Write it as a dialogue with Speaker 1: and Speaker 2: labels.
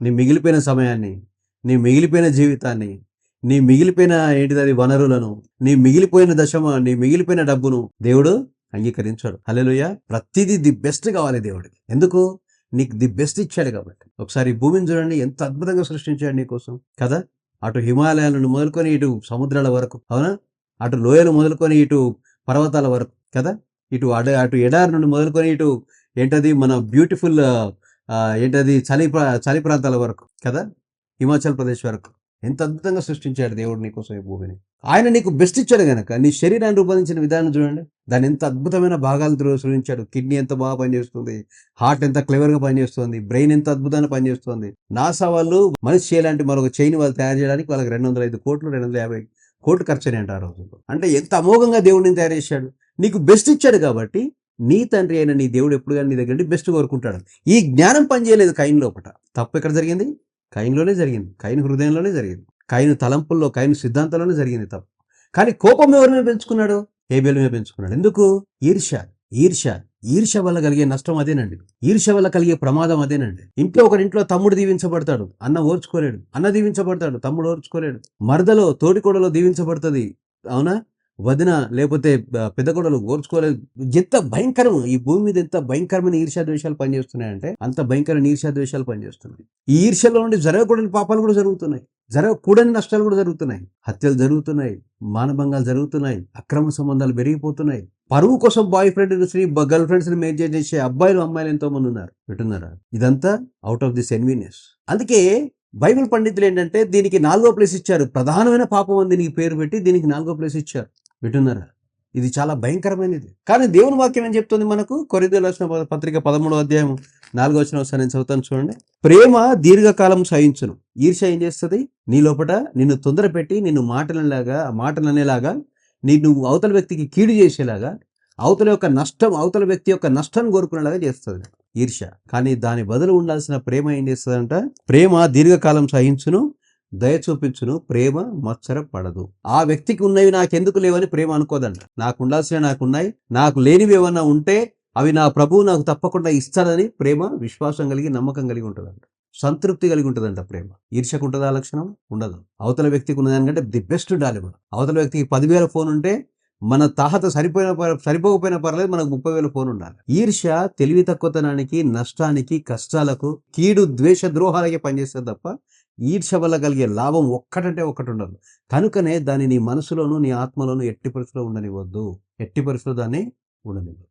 Speaker 1: నీ మిగిలిపోయిన సమయాన్ని, నీ మిగిలిపోయిన జీవితాన్ని, నీ మిగిలిపోయిన ఏంటిదది వనరులను, నీ మిగిలిపోయిన డబ్బును దేవుడు అంగీకరించాడు. హల్లెలూయా. ప్రతిదీ ది బెస్ట్ కావాలి దేవుడికి. ఎందుకు? నీకు ది బెస్ట్ ఇచ్చాడు కాబట్టి. ఒకసారి ఈ భూమిని చూడండి, ఎంత అద్భుతంగా సృష్టించాడు నీకోసం కదా. అటు హిమాలయాలను మొదలుకొని ఇటు సముద్రాల వరకు, అవునా? అటు లోయలు మొదలుకొని ఇటు పర్వతాల వరకు కదా. అటు ఎడారి నుండి మొదలుకొని ఇటు ఏంటది మన బ్యూటిఫుల్ ఏంటది చలి ప్రాంతాల వరకు కదా, హిమాచల్ ప్రదేశ్ వరకు. ఎంత అద్భుతంగా సృష్టించాడు దేవుడు నీకోసం ఈ భూమిని. ఆయన నీకు బెస్ట్ ఇచ్చాడు గనక నీ శరీరాన్ని రూపొందించిన విధానం చూడండి. దాన్ని ఎంత అద్భుతమైన భాగాలు సృష్టించాడు. కిడ్నీ ఎంత బాగా పనిచేస్తుంది, హార్ట్ ఎంత క్లెవర్గా పనిచేస్తుంది, బ్రెయిన్ ఎంత అద్భుతంగా పనిచేస్తుంది. నాసా వాళ్ళు మనిషి చేయలాంటి మరొక చైన్ వాళ్ళు తయారు చేయడానికి వాళ్ళకి 205 కోట్లు 250 కోట్లు ఖర్చు అయినాయంట ఆ రోజుల్లో. అంటే ఎంత అమోఘంగా దేవుడిని తయారు చేశాడు. నీకు బెస్ట్ ఇచ్చాడు కాబట్టి నీ తండ్రి అయిన నీ దేవుడు ఎప్పుడు కానీ నీ దగ్గర బెస్ట్ కోరుకుంటాడు. ఈ జ్ఞానం పనిచేయలేదు కయీను లోపట. తప్పు ఎక్కడ జరిగింది? కయీనులోనే జరిగింది. కయీను హృదయంలోనే జరిగింది. కయీను తలంపుల్లో, కయీను సిద్ధాంతంలోనే జరిగింది తప్పు. కానీ కోపం ఎవరి మీద పెంచుకున్నాడు? హేబేలు మీద పెంచుకున్నాడు. ఎందుకు? ఈర్ష్య వల్ల కలిగే నష్టం అదేనండి. ఈర్ష్య వల్ల కలిగే ప్రమాదం అదేనండి. ఒకరింట్లో తమ్ముడు దీవించబడతాడు, అన్న ఓర్చుకోలేడు. అన్న దీవించబడతాడు, తమ్ముడు ఓర్చుకోలేడు. మరదలో తోటికోడలో దీవించబడుతుంది, అవునా? వదిన లేకపోతే పెద్ద కొడలు ఓర్చుకోలేదు. ఎంత భయంకరం ఈ భూమి మీద, ఎంత భయంకరమైన ఈర్ష్యాద్వేషాలు పనిచేస్తున్నాయంటే అంత భయంకరమైన ఈర్ష్యాద్వేషాలు పనిచేస్తున్నాయి. ఈ ఈర్ష్యలో నుండి జరగకూడని పాపాలు కూడా జరుగుతున్నాయి, జరగకూడని నష్టాలు కూడా జరుగుతున్నాయి. హత్యలు జరుగుతున్నాయి, మానభంగాలు జరుగుతున్నాయి, అక్రమ సంబంధాలు పెరిగిపోతున్నాయి. పరువు కోసం బాయ్ ఫ్రెండ్ గర్ల్ ఫ్రెండ్స్ ని మెయింటైన్ చేసే అబ్బాయిలు అమ్మాయిలు ఎంతో మంది ఉన్నారు. వింటున్నారా? ఇదంతా అవుట్ ఆఫ్ దిస్ ఎన్వీనెస్. అందుకే బైబిల్ పండితులు ఏంటంటే దీనికి 4వ ప్లేస్ ఇచ్చారు. ప్రధానమైన పాపం అని దీనికి పేరు పెట్టి దీనికి 4వ ప్లేస్ ఇచ్చారు. వింటున్నారా? ఇది చాలా భయంకరమైనది. కానీ దేవుని వాక్యం ఏం చెప్తుంది మనకు? కొరింథీయులకు రాసిన పత్రిక 13వ అధ్యాయం 4వ వచనం ఒకసారి నేను చదువుతాను చూడండి. ప్రేమ దీర్ఘకాలం సహించును. ఈర్ష్య ఏం చేస్తుంది? నీ లోపల నిన్ను తొందర పెట్టి నిన్ను మాటలు అనేలాగా, నిన్ను అవతల వ్యక్తికి కీడు చేసేలాగా, అవతల వ్యక్తి యొక్క నష్టాన్ని కోరుకునేలాగా చేస్తుంది ఈర్ష్య. కానీ దాని బదులు ఉండాల్సిన ప్రేమ ఏం చేస్తుందంట? ప్రేమ దీర్ఘకాలం సహించును, దయ చూపించును, ప్రేమ మత్సర పడదు. ఆ వ్యక్తికి ఉన్నవి నాకెందుకు లేవని ప్రేమ అనుకోదంట. నాకు ఉండాల్సిన నాకున్నాయి, నాకు లేనివి ఏమన్నా ఉంటే అవి నా ప్రభువు నాకు తప్పకుండా ఇస్తానని ప్రేమ విశ్వాసం కలిగి, నమ్మకం కలిగి ఉంటుందంట. సంతృప్తి కలిగి ఉంటుందంట ప్రేమ. ఈర్ష్యకు ఉంటుందా లక్షణం? ఉండదు. అవతల వ్యక్తికి ఉన్నదానికంటే ది బెస్ట్ ఉండాలి. మనం అవతల వ్యక్తికి 10,000 ఫోన్ ఉంటే మన తాహత సరిపోకపోయినా పర్లేదు, మనకు 30,000 ఫోన్ ఉండాలి. ఈర్ష్య తెలివి తక్కువతనానికి, నష్టానికి, కష్టాలకు, కీడు, ద్వేష, ద్రోహాలకి పనిచేస్తుంది తప్ప ఈర్ష్య వల్ల కలిగే లాభం ఒక్కటంటే ఒక్కటి ఉండదు. కనుకనే దాన్ని నీ మనసులోను నీ ఆత్మలోను ఎట్టి పరిస్థితిలో ఉండనివ్వద్దు. ఎట్టి పరిస్థితిలో దాన్ని ఉండనివ్వద్దు.